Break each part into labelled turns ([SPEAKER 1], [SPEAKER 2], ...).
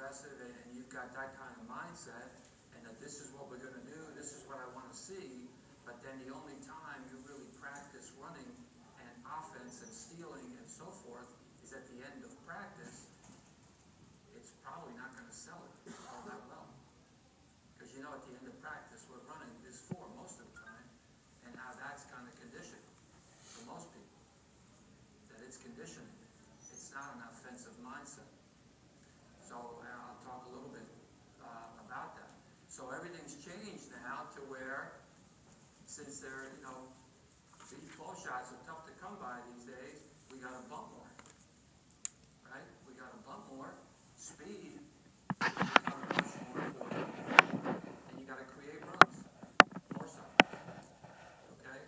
[SPEAKER 1] aggressive and you've got that kind of mindset, and that this is what we're going to do, this is what I want to see, but then the only time you really practice running and offense and stealing and so forth is at the end of practice, it's probably not going to sell it all that well. Because you know at the end of practice what running is for most of the time, and how that's kind of conditioned for most people. That it's conditioning. It's not an offensive mindset. So I'll talk a little bit about that. So everything's changed now to where, since they're, these ball shots are tough to come by these days, we got to bump more. Right? We got to bump more. Speed becomes much more important. And you got to create runs. More so. Okay?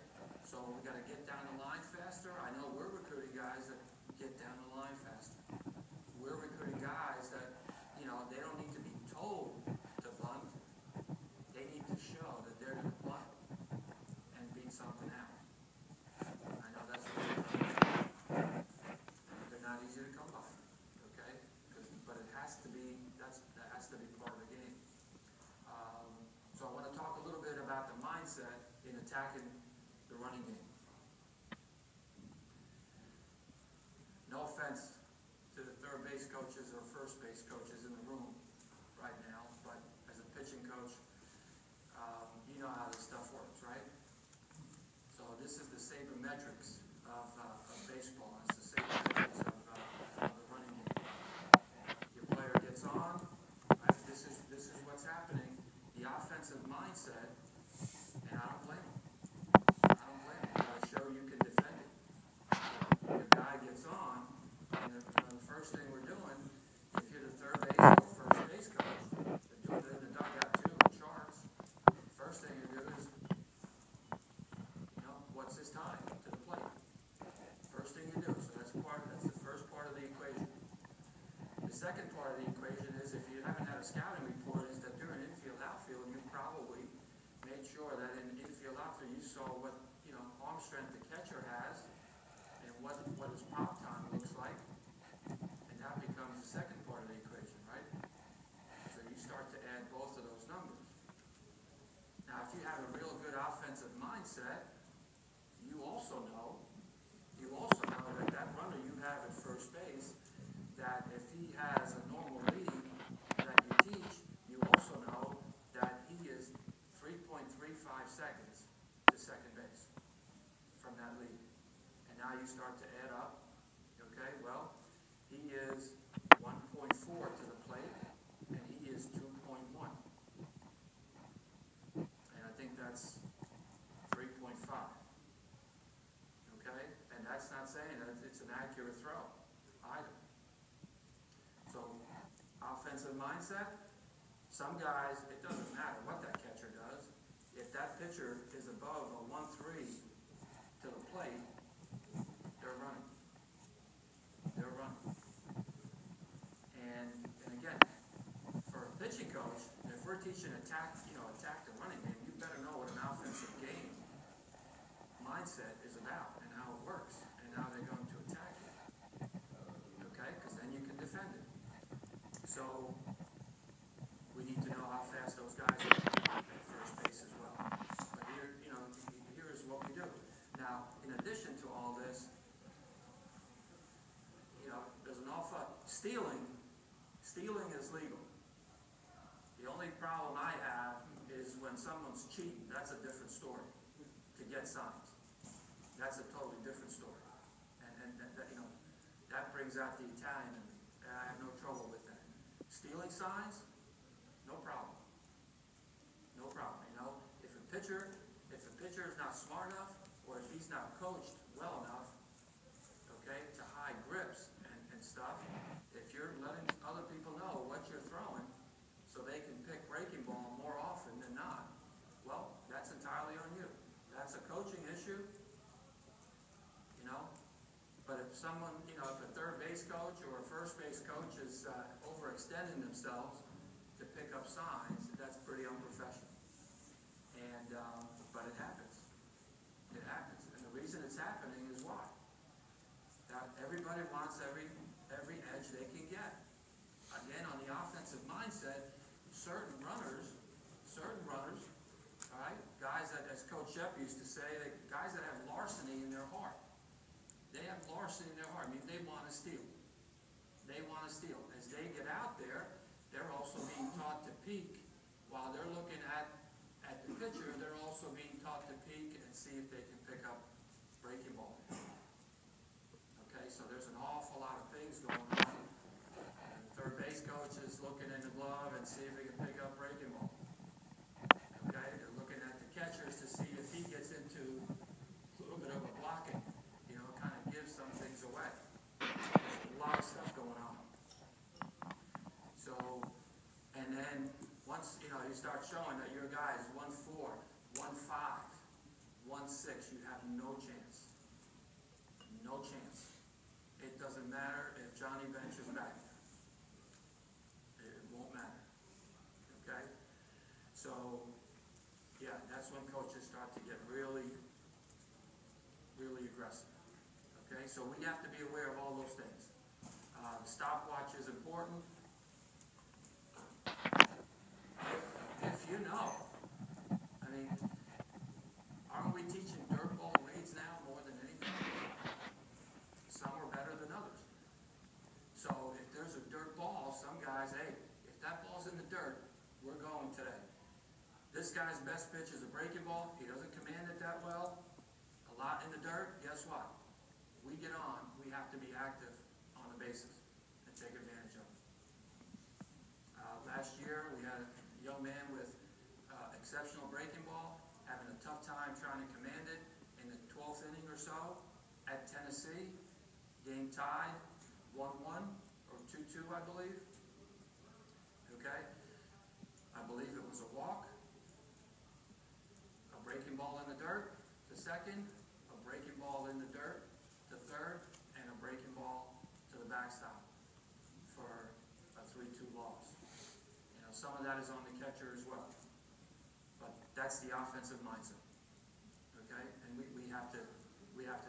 [SPEAKER 1] So we got to get down the line faster. I know we're recruiting guys that get down the line faster. We're recruiting guys that, they don't need to be told to bunt. They need to show that they're going to bunt and beat something out. I know that's what they're not easy to come by. Okay? But it has to be, that has to be part of the game. So I want to talk a little bit about the mindset in attacking the running game. No offense to the third base coaches or first base coaches in the room right now, but as a pitching coach, you know how this stuff works, right? So this is the sabermetrics of baseball. It's the sabermetrics of the running game. Your player gets on, right? This is what's happening. The offensive mindset, and I don't blame them. I don't blame them. You got to show you can defend it. Your guy gets on, and the first thing we're doing, if you're the third base or first base coach, they're doing it in the dugout too, in charts. First thing you do is, what's his time to the plate? First thing you do. So that's the first part of the equation. The second part of the equation is, if you haven't had a scouting report, is that during infield, outfield, you probably made sure that in infield, outfield, you saw what, arm strength the catcher has, and what his pop time looks like, and that becomes the second part of the equation, right? So you start to add both of those numbers. Now, if you have a real good offensive mindset, you also know that that runner you have at first base, that if he has a normal read that you teach, you also know that he is 3.35 seconds to second base from that lead. And now you start to add up, okay, well, he is 1.4 to the plate, and he is 2.1. And I think that's 3.5. Okay? And that's not saying that it's an accurate throw either. So, offensive mindset, some guys, it doesn't matter what that catcher does. If that pitcher is above a 1.3 to the plate, they're running. They're running. And again, for a pitching coach, if we're teaching attack the running game, you better know what an offensive game mindset is about and how it works and how they're going to attack it. Okay? Because then you can defend it. So we need to know how fast those guys are at first base as well. But here is what we do. Now, in addition to all this, there's an awful stealing is legal. The only problem I have is when someone's cheating. That's a different story. To get signs, that's a totally different story. And that brings out the Italian in me. I have no trouble with that. Stealing signs, no problem. No problem. If a pitcher is not smart enough, or if he's not coached well enough, okay, to high grips and stuff, if you're letting other people know what you're throwing so they can pick breaking ball more often than not, well, that's entirely on you. That's a coaching issue, but if someone, if a third base coach or a first base coach is overextending themselves to pick up signs, that's pretty unprofessional. And, but it happens. It happens. And the reason it's happening is why? That everybody wants every edge they can get. Again, on the offensive mindset, certain runners, all right, guys that, as Coach Shep used to say, that guys that have larceny in their heart. They have larceny in their heart. I mean, they want to steal. They want to steal. As they get out there, they're also being taught to peek. While they're looking at the pitcher, they're also being taught to peek and see if they can pick up breaking ball. Okay, so there's an awful lot of things going on. The third base coach is looking in the glove and see if he can pick up breaking ball. Okay, they're looking at the catchers to see if he gets into a little bit of a blocking, kind of gives some things away. There's a lot of stuff going on. So, and then once, you start showing that your guy is 1-4, 1-5, 1-6, you have no chance. No chance. It doesn't matter if Johnny Bench is back there. It won't matter. Okay? So, yeah, that's when coaches start to get really, really aggressive. Okay? So we have to be aware of all those things. Stopwatch is important. If you know, I mean, aren't we teaching dirt ball weights now more than anything? Some are better than others. So if there's a dirt ball, some guys, hey, if that ball's in the dirt, we're going today. This guy's best pitch is a breaking ball. He doesn't command it that well. A lot in the dirt, guess what? We get on, we have to be active on the bases and take advantage of it. Last year, we had a young man with exceptional breaking ball, having a tough time trying to command it in the 12th inning or so at Tennessee. Game tied, 1-1 or 2-2, I believe. Okay? I believe it was a walk, a breaking ball in the dirt to second, a breaking ball in the dirt to third, and a breaking ball to the backstop for a 3-2 loss. Some of that is on the catcher as well. But that's the offensive mindset. Okay? And we have to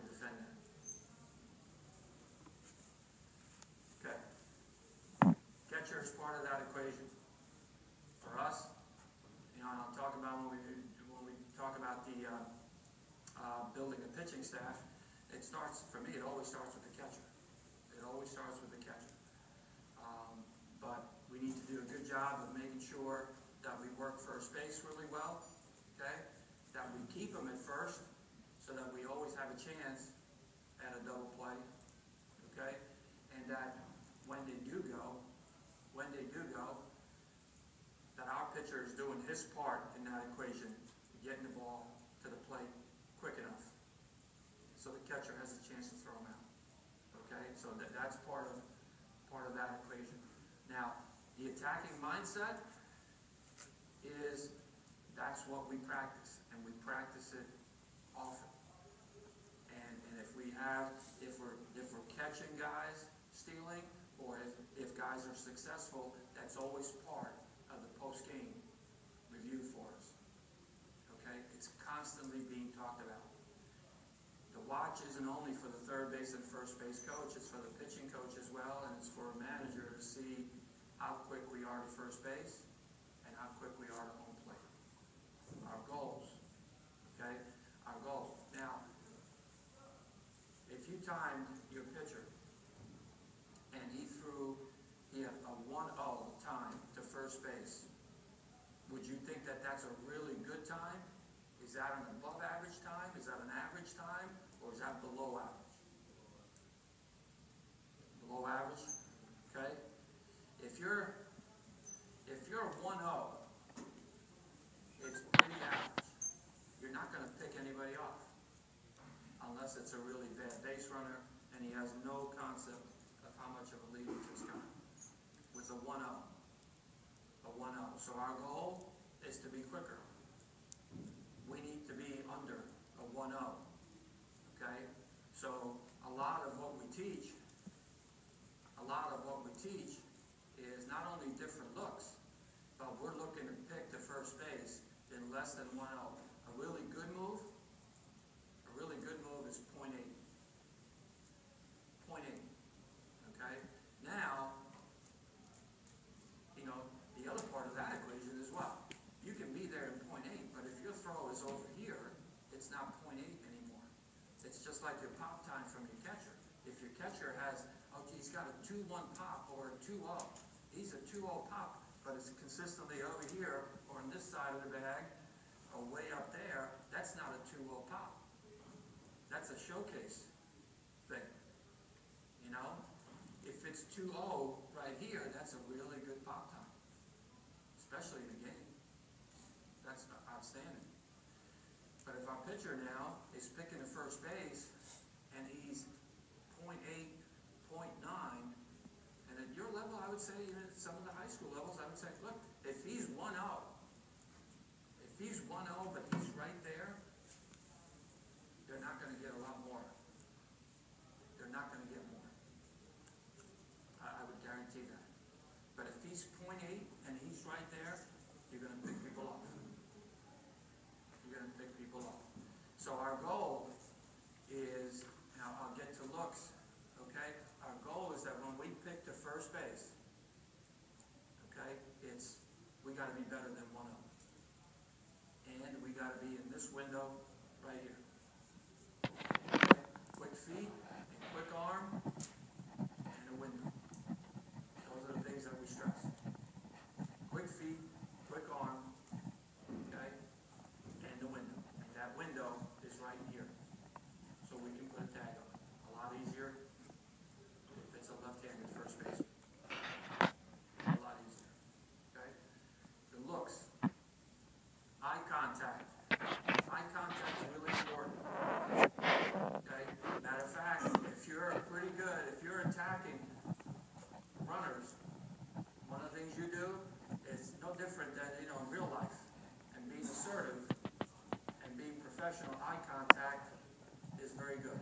[SPEAKER 1] defend that. Okay. Catcher is part of that equation. For us, and I'm talking about when we talk about the building a pitching staff, it starts, for me, it always starts with the catcher. It always starts with the catcher. But we need to do a good job of making sure that we work first base really well, okay? That we keep them at first so that we always have a chance at a double play, okay? And that when they do go, that our pitcher is doing his part in that equation, getting the ball to the plate quick enough so the catcher has a chance to throw him out, okay? So that's part of that equation. Now, the attacking mindset is, that's what we practice, and we practice it often. And if we're catching guys stealing, or if guys are successful, that's always part of the post-game review for us. Okay? It's constantly being talked about. The watch isn't only for the third base and first base coach, it's for the pitching coach as well, and it's for a manager to see how quick we are to first base and how quick we are to home plate. Our goals, okay? Our goals. Now, if you timed your pitcher and he had a 1-0 time to first base, would you think that that's a really good time? Is that an above average time? Is that an average time? Or is that below average? Below average? Okay? If you're 1-0, it's pretty average. You're not going to pick anybody off unless it's a really bad base runner and he has no concept of how much of a lead he just got. With a 1-0. So our goal is to be quicker. We need to be under a 1-0. Okay? So a lot of what we teach is not only different looks, but we're looking to pick the first base in less than 1-0. A really good move is 0.8. 0.8. Okay? Now, the 0.8 anymore. It's just like your pop time from your catcher. If your catcher has, oh, he's got a 2-1 pop or a 2-0, he's a 2-0 pop, but it's consistently over here or on this side of the bag or way up there, that's not a 2-0 pop. That's a showcase thing. You know? If it's 2-0 right here, that's a really good pop time, especially in a game. That's outstanding. But if our pitcher now is picking the first base and he's 0.8, 0.9, and at your level, I would say, even at some of the high school levels, I would say, look, if he's 1-0, but he's right there, they're not going to get a lot more. They're not going to get more. I would guarantee that. But if he's 0.8 and he's right there, you're going to pick people off. You're going to pick people off. So our goal is, now I'll get to looks, okay? Our goal is that when we pick the first base, okay, we got to be better than 1-0. And we got to be in this window right here. Okay? Quick feet and quick arm and a window. Those are the things that we stress. Quick feet, quick arm, okay, and the window. And that window is right here. So we can put a tag on it. A lot easier if it's a left-handed first baseman. A lot easier. Okay? The looks. Eye contact. Eye contact is really important. Okay? Matter of fact, if you're pretty good, if you're attacking runners, one of the things you do is no different than, in real life. And being assertive and being professional, eye contact is very good.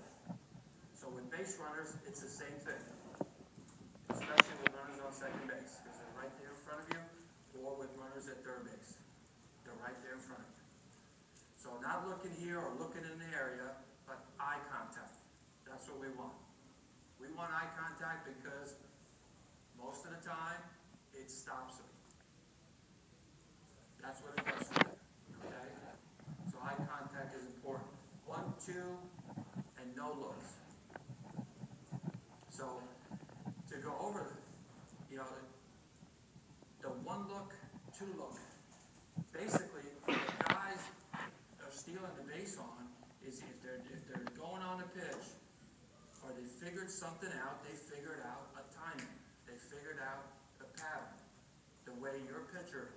[SPEAKER 1] So with base runners, it's the same thing. Especially with runners on second base, because they're right there in front of you, or with runners at third base. They're right there in front of you. So not looking here or looking in the area, but eye contact. That's what we want. We want eye contact because most of the time, it stops them. That's what it does for them. Okay? So eye contact is important. 1, 2, and no looks. So to go over, the 1 look, 2 look. Basically, what guys are stealing the base on is if they're going on a pitch, or they figured something out, they figured out a timing. They figured out a pattern. The way your pitcher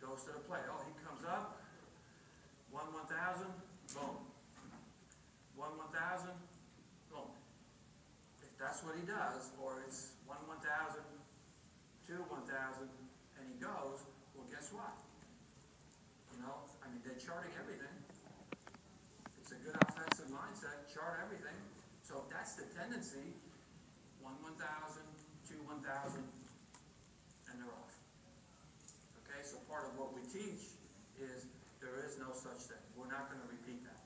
[SPEAKER 1] goes to the plate. Oh, he comes up, 1/1000, boom. 1/1000, boom. If that's what he does, or it's 1/1000, 2/1000, and he goes, well, guess what? They're charting everything. It's a good offensive mindset, chart everything. So if that's the tendency, 1/1000, 2/1000, and they're off. Okay, so part of what we teach is there is no such thing. We're not going to repeat that.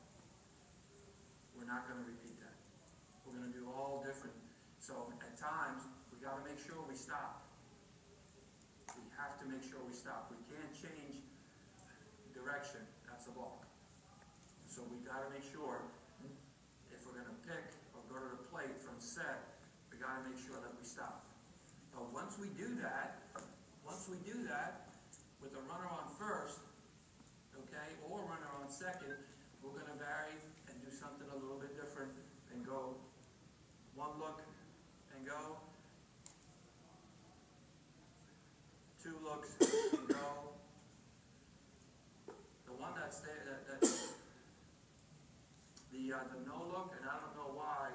[SPEAKER 1] We're not going to repeat that. We're going to do all different. So at times, we got to make sure we stop. We have to make sure we stop. We can't change direction. That's a balk. So we got to make sure if we're going to pick or go to the plate from set, we got to make sure that we stop. But once we do that with a runner on first, okay, or runner on second, we're going to vary and do something a little bit different and go 1 look and go, 2 looks and go. The one that's there, the no look, and I don't know why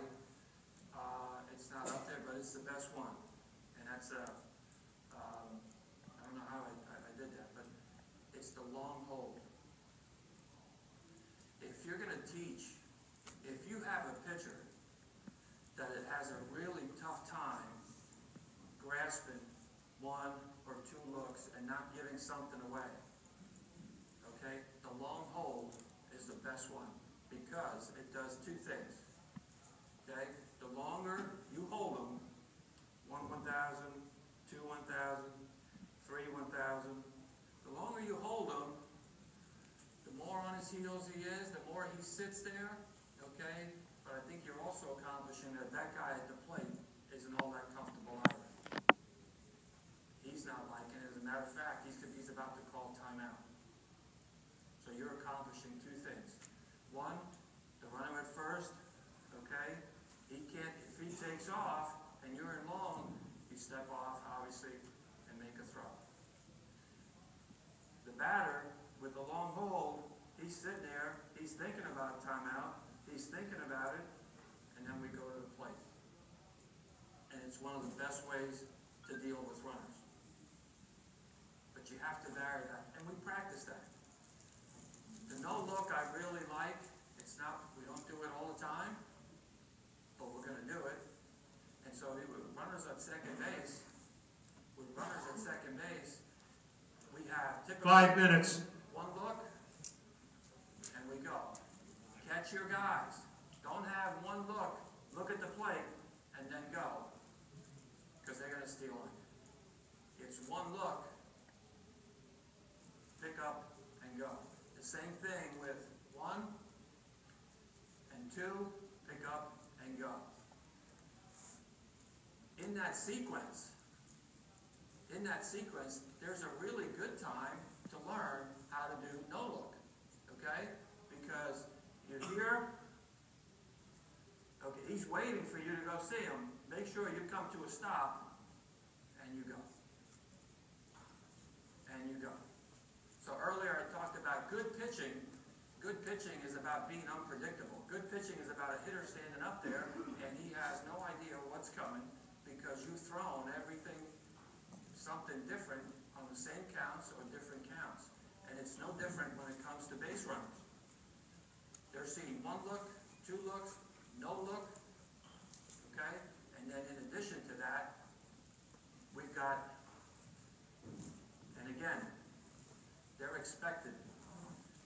[SPEAKER 1] it's not up there, but it's the best one. And that's I don't know how I did that, but it's the long hold. If you're going to teach, if you have a pitcher that it has a really tough time grasping 1 or 2 looks and not giving something away, okay, the long hold is the best one because it does 2 things. Okay, the longer you hold them, 1/1000, 2/1000, 3/1000, the longer you hold them, the more on his as he knows he is, the more he sits there, okay? But I think you're also accomplishing that that guy at the plate isn't all that comfortable either. He's not liking it. As a matter of fact, he's about to call timeout. So you're accomplishing two things. One, the runner at first, okay? He can't, if he takes off and you're in long, you step off, obviously, and make a throw. The batter, with the long hold, he's sitting there, he's thinking about a timeout, he's thinking about it, and then we go to the plate. And it's one of the best ways to deal with runners. But you have to vary that, and we practice that. The no look I really like. It's not, we don't do it all the time, but we're going to do it. And so with runners at second base, we have typically
[SPEAKER 2] 5 minutes.
[SPEAKER 1] One look, and we go. Catch your guys. Don't have one look at the plate, and then go, because they're going to steal it. It's one look, pick up, and go. The same thing with 1 and 2, pick up and go. In that sequence, there's a really good time to learn how to do no look, okay? Because you're here, okay, he's waiting for you to go see him. Make sure you come to a stop, and you go. And you go. So earlier I talked about good pitching. Good pitching is about being unpredictable. Good pitching is about a hitter standing up there, and he has no idea what's coming because you've thrown everything, something different on the same counts or different counts. And it's no different when it comes to base runners. They're seeing 1 look, 2 looks, no look, okay? And then in addition to that, we've got, and again, they're expected.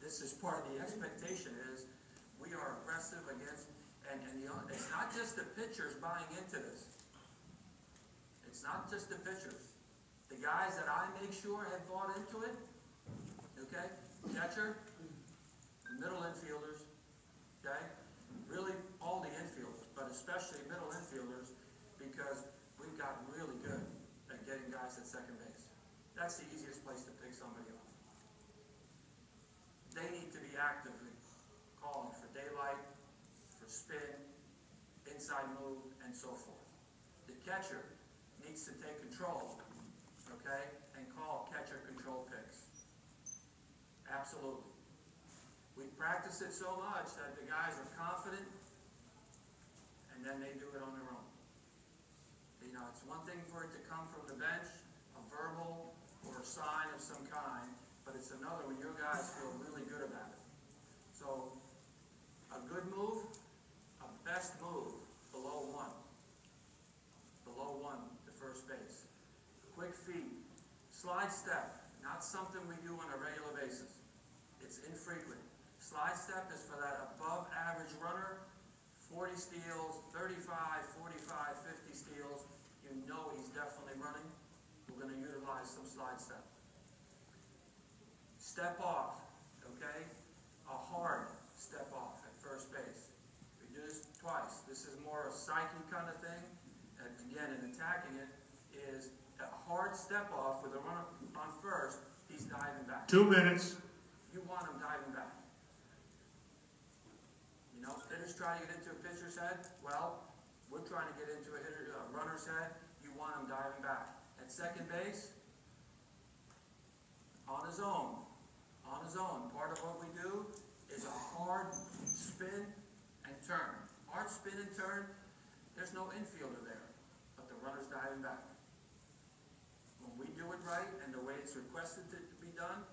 [SPEAKER 1] This is part of the expectation is we are aggressive against, and it's not just the pitchers buying into this. It's not just the pitchers. The guys that I make sure have bought into it, okay? Catcher, middle infielders, okay? Really all the infielders, but especially middle infielders because we've gotten really good at getting guys at second base. That's the easiest place to pick somebody off. They need to be actively calling for daylight, for spin, inside move, and so forth. The catcher needs to take control, okay, and call catcher control picks. Absolutely. We practice it so much that the guys are confident, and then they do it on their own. You know, it's one thing for it to come from the bench, a verbal or a sign of some kind, but it's another when your guys feel really good about it. So, a good move, a best move, below 1. Below 1 to first base. Quick feet. Slide step, not something we do on a regular basis. It's infrequent. Slide step is for that above average runner, 40 steals, 35, 45, 50 steals. You know he's definitely running. We're going to utilize some slide step. Step off, okay? A hard step off at first base. We do this twice. This is more a psyche kind of thing. And again, in attacking it, is a hard step off with a runner on first. He's diving back.
[SPEAKER 2] 2 minutes.
[SPEAKER 1] You want him diving back. You know, hitters trying to get into a pitcher's head. Well, we're trying to get into a runner's head. You want him diving back. At second base, on his own. On his own. Part of what we do is a hard spin and turn. Hard spin and turn. There's no infielder there, but the runner's diving back. When we do it right and the way it's requested to be done,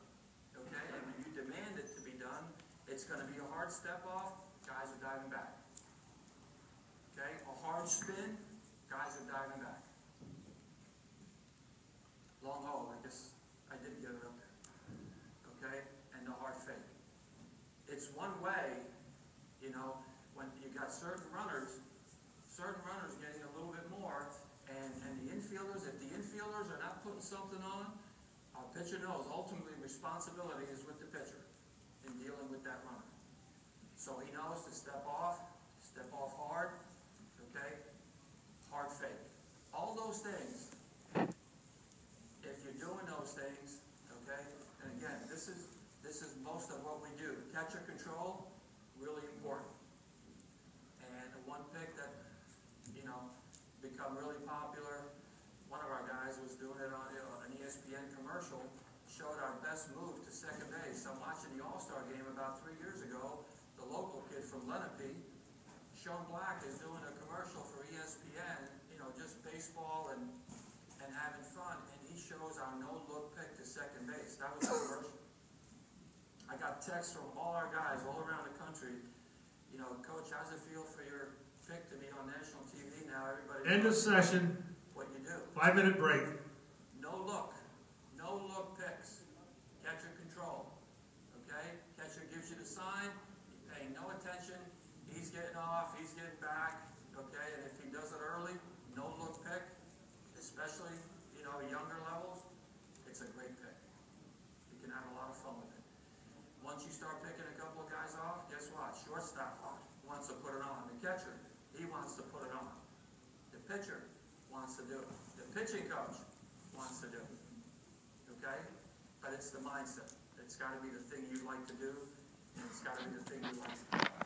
[SPEAKER 1] okay, and when you demand it to be done, it's going to be a hard step off, guys are diving back. Okay, a hard spin, guys are diving back. Long hold, I guess I did get it up there. Okay, and the hard fake. It's one way, you know, when you got certain runners getting a little bit more, and the infielders, if the infielders are not putting something on, our pitcher knows ultimately responsibility is with the pitcher. in dealing with that runner. So he knows to step off hard, okay? Hard fake. All those things, if you're doing those things, okay? And again, this is most of what we do. Catcher control, really important. And the one pick that, become really popular, one of our guys was doing it on an ESPN commercial, showed our best move to second base. I'm watching the All-Star game about 3 years ago. The local kid from Lenape, Sean Black, is doing a commercial for ESPN, just baseball and having fun, and he shows our no-look pick to second base. That was the commercial. I got texts from all our guys all around the country, Coach, how's it feel for your pick to be on national TV now? Everybody
[SPEAKER 2] End of session.
[SPEAKER 1] What you do.
[SPEAKER 2] 5-minute break.
[SPEAKER 1] No look picks. Catcher control. Okay? Catcher gives you the sign. He's paying no attention. He's getting off. He's getting back. Okay? And if he does it early, no look pick, especially, younger levels, it's a great pick. You can have a lot of fun with it. Once you start picking a couple of guys off, guess what? Shortstop wants to put it on. The catcher, he wants to put it on. The pitcher wants to do it. The pitching coach wants to do it. Okay? But it's the mindset. It's got to be the thing you like to do, and it's got to be the thing you like to do.